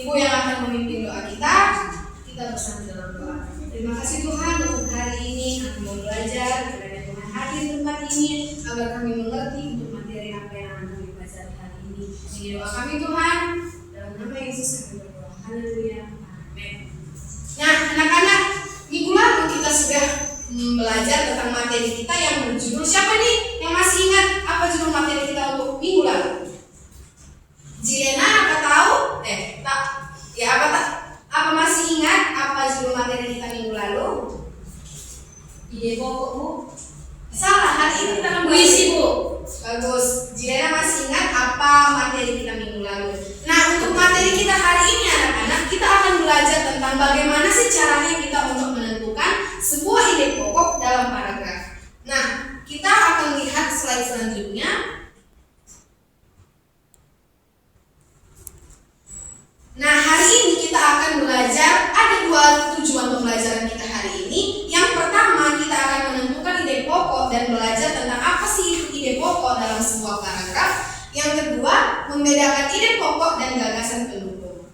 Ibu yang akan memimpin doa kita bersama dalam doa. Terima kasih Tuhan untuk hari ini kami mau belajar, kiranya Tuhan hadir di tempat ini agar kami mengerti untuk materi apa yang akan kami pelajari hari ini. Ini doa kami Tuhan, dalam nama Yesus kami berdoa. Haleluya. Amin. Nah, anak-anak, minggu lalu kita sudah belajar tentang materi kita yang berjudul, siapa nih yang masih ingat apa judul materi kita untuk minggu lalu? Jilena apa tahu? Apa masih ingat apa judul materi kita minggu lalu? Ide pokok, Bu. Salah, hari ini kita akan puisi, Bu. Bagus. Jilena masih ingat apa materi kita minggu lalu. Nah, untuk materi kita hari ini anak-anak, kita akan belajar tentang bagaimana sih caranya kita untuk menentukan sebuah ide pokok dalam paragraf. Nah, kita akan lihat slide selanjutnya. Nah, hari ini kita akan belajar, ada dua tujuan pembelajaran kita hari ini. Yang pertama, kita akan menentukan ide pokok dan belajar tentang apa sih itu ide pokok dalam sebuah paragraf. Yang kedua, membedakan ide pokok dan gagasan pendukung.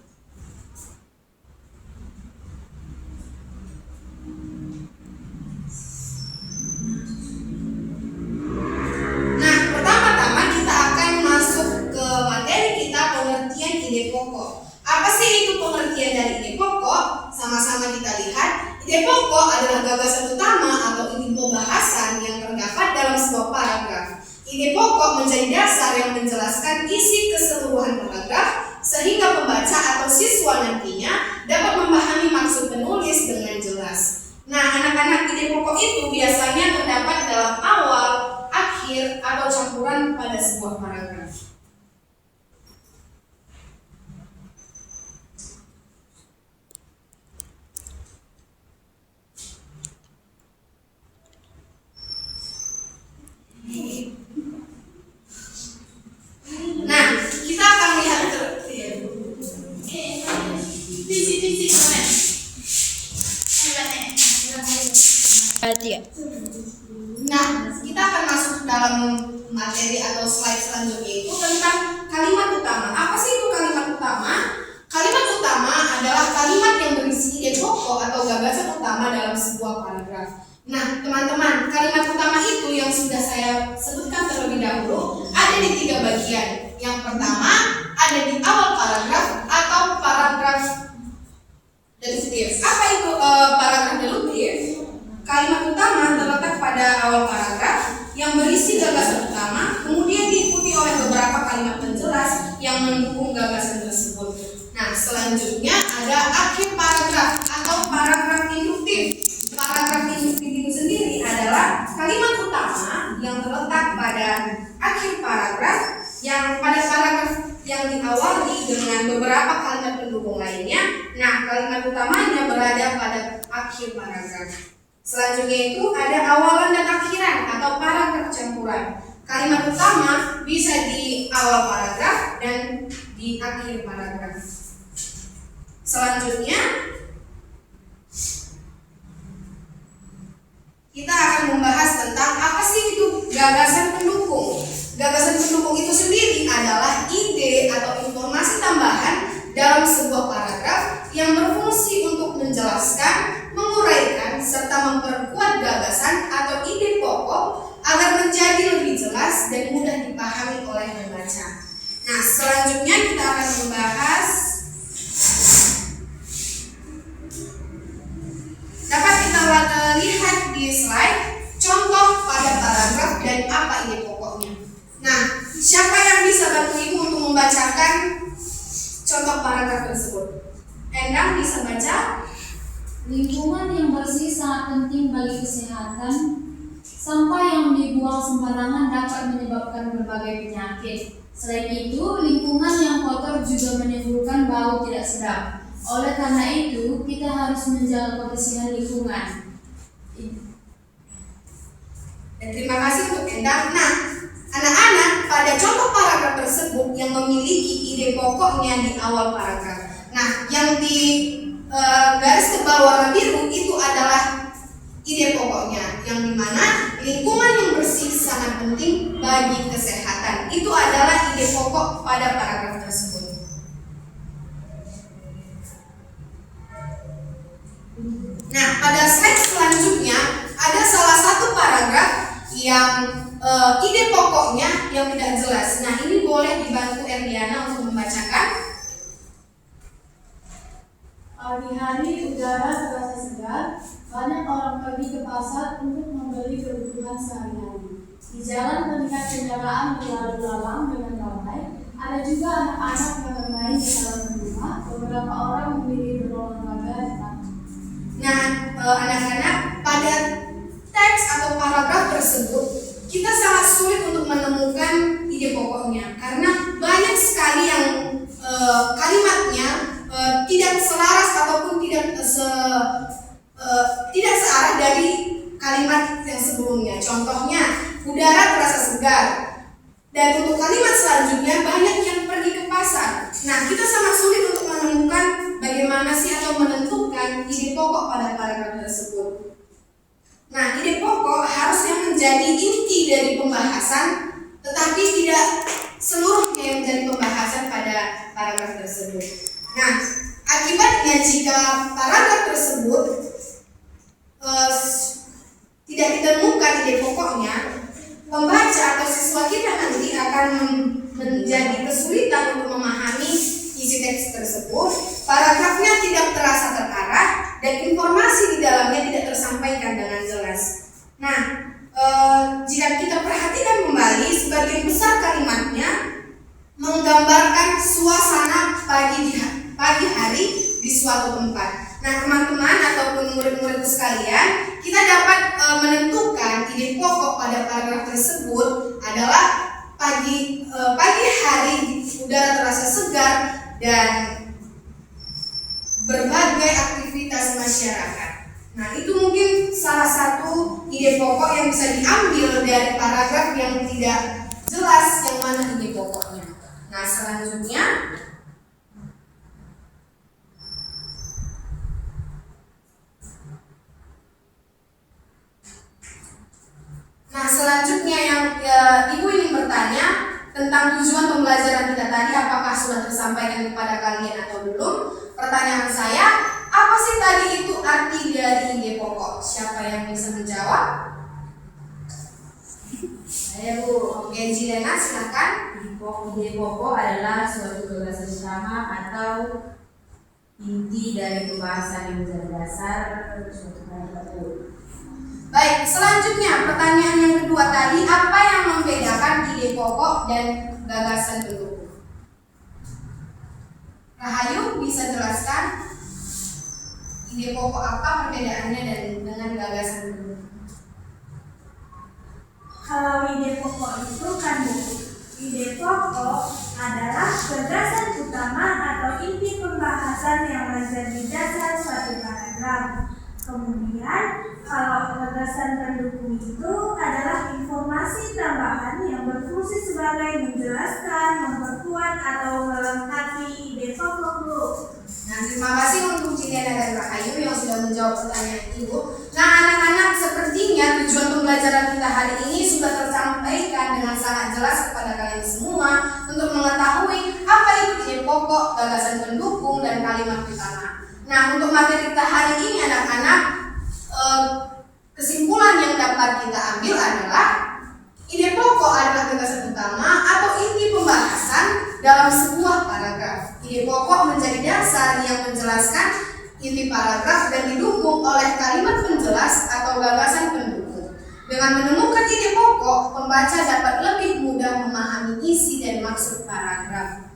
Nah, pertama-tama kita akan masuk ke materi kita, pengertian ide pokok. Apa sih itu pengertian dari ide pokok? Sama-sama kita lihat. Ide pokok adalah gagasan utama atau inti pembahasan yang terdapat dalam sebuah paragraf. Ide pokok menjadi dasar yang menjelaskan isi keseluruhan paragraf sehingga pembaca atau siswa nantinya dapat memahami maksud penulis dengan jelas. Nah, anak-anak, ide pokok itu biasanya terdapat dalam awal, akhir, atau campuran pada sebuah paragraf. Nah, kita akan lihat Nah, kita akan masuk dalam materi atau slide selanjutnya itu tentang kalimat utama. Apa sih itu kalimat utama? Kalimat utama adalah kalimat yang berisi ide pokok atau gagasan utama dalam sebuah paragraf. Nah, teman-teman, kalimat utama itu yang sudah saya sebutkan terlebih dahulu ada di 3 bagian. Yang pertama ada di awal paragraf atau paragraf deduktif. Apa itu paragraf deduktif? Kalimat utama terletak pada awal paragraf yang berisi gagasan utama, kemudian diikuti oleh beberapa kalimat penjelas yang mendukung gagasan tersebut. Nah, selanjutnya ada akhir paragraf atau paragraf induktif. Paragraf induktif itu sendiri adalah kalimat utama yang terletak pada akhir paragraf yang pada paragraf yang diawali dengan beberapa kalimat pendukung lainnya. Nah, kalimat utamanya berada pada akhir paragraf. Selanjutnya itu ada awalan dan akhiran atau paragraf campuran. Kalimat utama bisa di awal paragraf dan di akhir paragraf. Selanjutnya kita akan membahas tentang apa sih itu gagasan pendukung. Gagasan pendukung itu sendiri adalah ide atau informasi tambahan dalam sebuah paragraf yang berfungsi untuk menjelaskan, menguraikan, serta memperkuat gagasan atau ide pokok agar menjadi lebih jelas dan mudah dipahami oleh pembaca. Nah, selanjutnya kita akan membahas, dapat kita lihat di slide contoh pada paragraf dan apa ide pokoknya. Nah, siapa yang bisa bantu Ibu untuk membacakan contoh paragraf tersebut? Endang bisa baca? Lingkungan yang bersih sangat penting bagi kesehatan. Sampah yang dibuang sembarangan dapat menyebabkan berbagai penyakit. Selain itu, lingkungan yang kotor juga menimbulkan bau tidak sedap. Oleh karena itu, kita harus menjaga kebersihan lingkungan. Terima kasih untuk Endang. Nah, anak-anak, pada contoh paragraf tersebut yang memiliki ide pokoknya di awal paragraf. Nah, yang di garis tebal warna biru itu adalah ide pokoknya, yang dimana lingkungan yang bersih sangat penting bagi kesehatan. Itu adalah ide pokok pada paragraf tersebut. pokoknya yang tidak jelas. Nah, ini boleh dibantu Erdiana untuk membacakan. Pagi hari udara terasa segar, banyak orang pergi ke pasar untuk membeli kebutuhan sehari-hari. Di jalan terlihat kendaraan berlalu lalang dengan ramai. Ada juga anak-anak yang bermain di dalam rumah. Beberapa orang memilih berolahraga di taman. Nah, anak-anak, pada teks atau paragraf tersebut kita sangat sulit untuk menemukan ide pokoknya karena banyak sekali yang kalimatnya tidak selaras ataupun tidak searah dari kalimat yang sebelumnya. Contohnya, udara terasa segar. Dan untuk kalimat selanjutnya, banyak yang pergi ke pasar. Nah, kita sangat sulit untuk menemukan bagaimana sih atau menentukan ide pokok pada paragraf tersebut. Nah, ide pokok harusnya menjadi inti dari pembahasan, tetapi tidak seluruhnya yang menjadi pembahasan pada paragraf tersebut. Nah, akibatnya jika paragraf tersebut tidak ditemukan ide pokoknya, pembaca atau siswa kita nanti akan menjadi kesulitan untuk memahami isi teks tersebut. Paragrafnya tidak terasa terarah dan informasi di dalamnya tidak tersampaikan dengan jelas. Nah, jika kita perhatikan kembali, sebagian besar kalimatnya menggambarkan suasana pagi hari di suatu tempat. Nah, teman-teman ataupun murid-murid sekalian, kita dapat menentukan ide pokok pada paragraf tersebut adalah pagi hari udara terasa segar dan berbagai aktivitas masyarakat. Nah, itu mungkin salah satu ide pokok yang bisa diambil dari paragraf yang tidak jelas yang mana ide pokoknya. Nah, selanjutnya yang Ibu ingin bertanya tentang tujuan pembelajaran kita tadi, apakah sudah tersampaikan kepada kalian atau belum? Pertanyaan saya, apa sih tadi itu arti dari ide pokok? Siapa yang bisa menjawab? Saya Bu. Oke, Jilena silakan. Ide pokok adalah suatu gagasan utama atau inti dari pembahasan yang menjadi dasar suatu paragraf. Baik, selanjutnya pertanyaan yang kedua tadi, apa yang membedakan ide pokok dan gagasan pendukung? Rahayu bisa jelaskan ide pokok apa perbedaannya dengan gagasan pendukung? Kalau ide pokok itu kan Bu, ide pokok adalah gagasan utama atau inti pembahasan yang menjadi dasar suatu paragraf. Kemudian kalau gagasan pendukung itu adalah informasi tambahan yang berfungsi sebagai menjelaskan, memperkuat atau melengkapi ide pokok Bu. Nah, terima kasih untuk Jilena dan Rahayu yang sudah menjawab pertanyaan Ibu. Nah, anak-anak, sepertinya tujuan pembelajaran kita hari ini sudah tersampaikan dengan sangat jelas kepada kalian semua untuk mengetahui apa itu ide pokok, gagasan pendukung, dan kalimat utama. Nah, untuk materi kita hari ini anak-anak, kesimpulan yang dapat kita ambil adalah ide pokok adalah gagasan utama atau inti pembahasan dalam sebuah paragraf. Ide pokok menjadi dasar yang menjelaskan inti paragraf dan didukung oleh kalimat penjelas atau gagasan pendukung. Dengan menemukan ide pokok, pembaca dapat lebih mudah memahami isi dan maksud paragraf.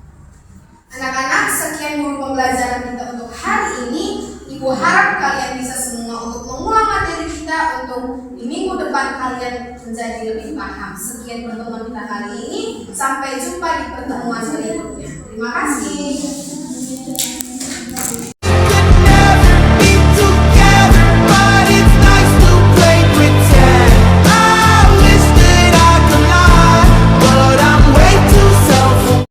Anak-anak, sekian dulu pembelajaran kita untuk hari ini. Ibu harap kalian bisa semua untuk mengulang materi kita untuk di minggu depan kalian menjadi lebih paham. Sekian pertemuan kita kali ini. Sampai jumpa di pertemuan berikutnya. Terima kasih.